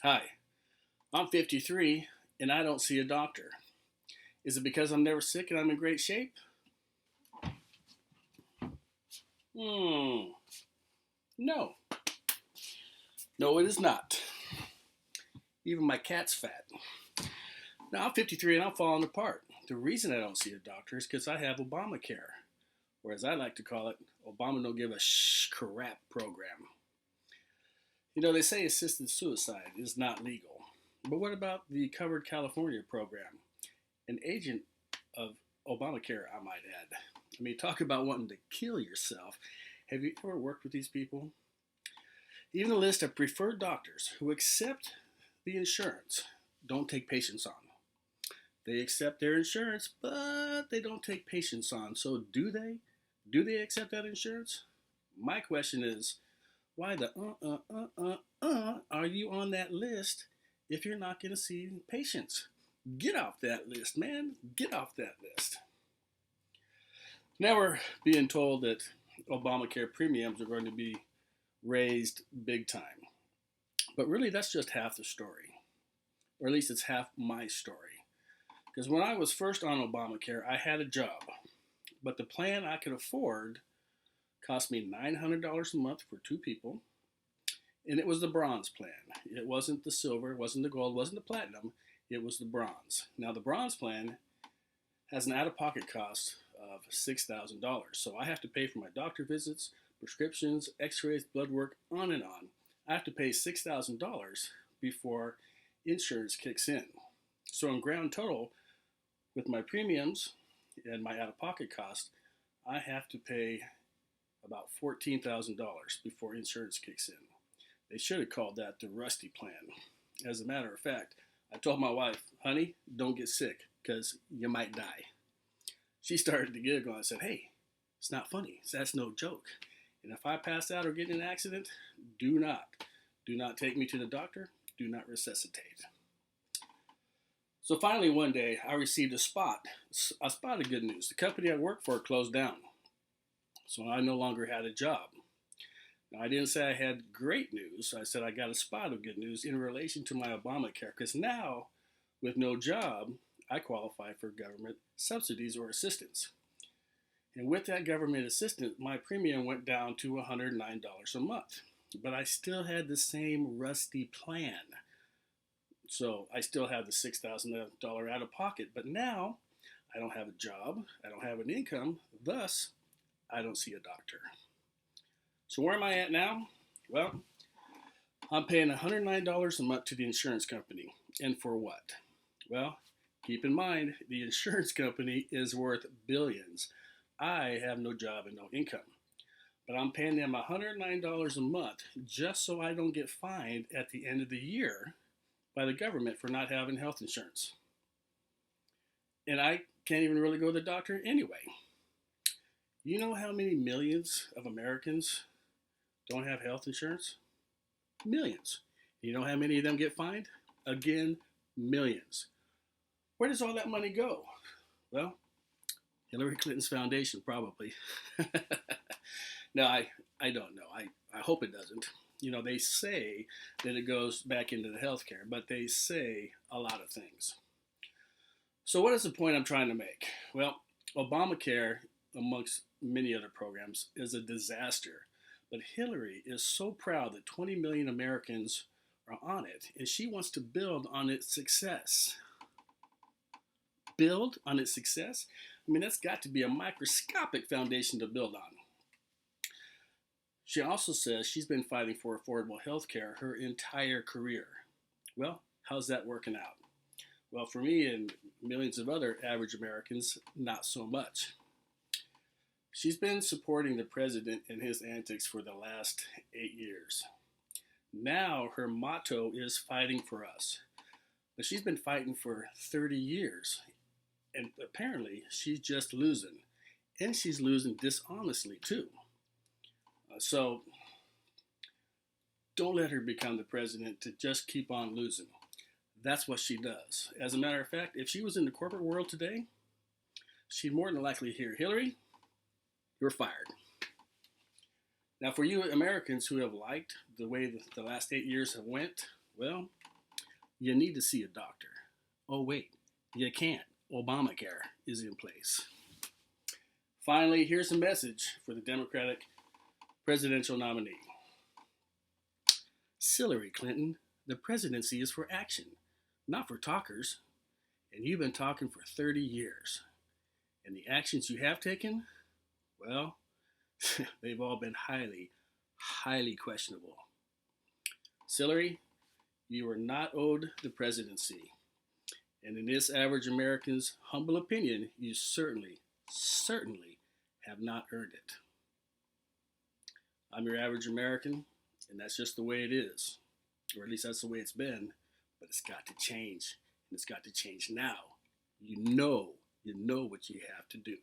Hi, I'm 53 and I don't see a doctor. Is it because I'm never sick and I'm in great shape? Hmm, no. No, it is not. Even my cat's fat. Now, I'm 53 and I'm falling apart. The reason I don't see a doctor is because I have Obamacare, or as I like to call it, Obama don't give a crap program. They say assisted suicide is not legal. But what about the Covered California program? An agent of Obamacare, I might add. I mean, talk about wanting to kill yourself. Have you ever worked with these people? Even the list of preferred doctors who accept the insurance don't take patients on. They accept their insurance, but they don't take patients on. So do they? Do they accept that insurance? My question is, why the are you on that list if you're not going to see patients? Get off that list, man. Get off that list. Now we're being told that Obamacare premiums are going to be raised big time. But really, that's just half the story. Or at least it's half my story. Because when I was first on Obamacare, I had a job. But the plan I could afford cost me $900 a month for two people. And it was the bronze plan. It wasn't the silver, it wasn't the gold, it wasn't the platinum. It was the bronze. Now, the bronze plan has an out of pocket cost of $6,000. So I have to pay for my doctor visits, prescriptions, x rays, blood work, on and on. I have to pay $6,000 before insurance kicks in. So, in grand total, with my premiums and my out of pocket cost, I have to pay about $14,000 before insurance kicks in. They should have called that the Rusty plan. As a matter of fact, I told my wife, honey, don't get sick because you might die. She started to giggle and said, hey, it's not funny. That's no joke. And if I pass out or get in an accident, do not take me to the doctor. Do not resuscitate. So finally, one day, I received a spot of good news. The company I worked for closed down, so I no longer had a job. Now, I didn't say I had great news. I said I got a spot of good news in relation to my Obamacare, because now, with no job, I qualify for government subsidies or assistance. And with that government assistance, my premium went down to $109 a month. But I still had the same rusty plan. So I still have the $6,000 out of pocket. But now I don't have a job, I don't have an income, thus, I don't see a doctor. So where am I at now? Well, I'm paying $109 a month to the insurance company. And for what? Well, keep in mind, the insurance company is worth billions. I have no job and no income. But I'm paying them $109 a month just so I don't get fined at the end of the year by the government for not having health insurance. And I can't even really go to the doctor anyway. You know how many millions of Americans don't have health insurance? Millions. You know how many of them get fined? Again, millions. Where does all that money go? Well, Hillary Clinton's foundation, probably. No, I don't know. I hope it doesn't. They say that it goes back into the healthcare, but they say a lot of things. So, what is the point I'm trying to make? Well, Obamacare, amongst many other programs, is a disaster. But Hillary is so proud that 20 million Americans are on it, and she wants to build on its success. Build on its success? I mean, that's got to be a microscopic foundation to build on. She also says she's been fighting for affordable health care her entire career. Well, how's that working out? Well, for me and millions of other average Americans, not so much. She's been supporting the president in his antics for the last 8 years. Now her motto is fighting for us. But she's been fighting for 30 years. And apparently she's just losing. And she's losing dishonestly too. So don't let her become the president to just keep on losing. That's what she does. As a matter of fact, if she was in the corporate world today, she'd more than likely hear, Hillary, you're fired. Now, for you Americans who have liked the way the last 8 years have went, Well, you need to see a doctor. Oh, wait, you can't. Obamacare is in place. Finally, here's a message for the Democratic presidential nominee. Hillary Clinton, the presidency is for action, not for talkers. And you've been talking for 30 years. And the actions you have taken, well, they've all been highly, highly questionable. Hillary, you are not owed the presidency. And in this average American's humble opinion, you certainly, certainly have not earned it. I'm your average American, and that's just the way it is. Or at least that's the way it's been. But it's got to change. And it's got to change now. You know what you have to do.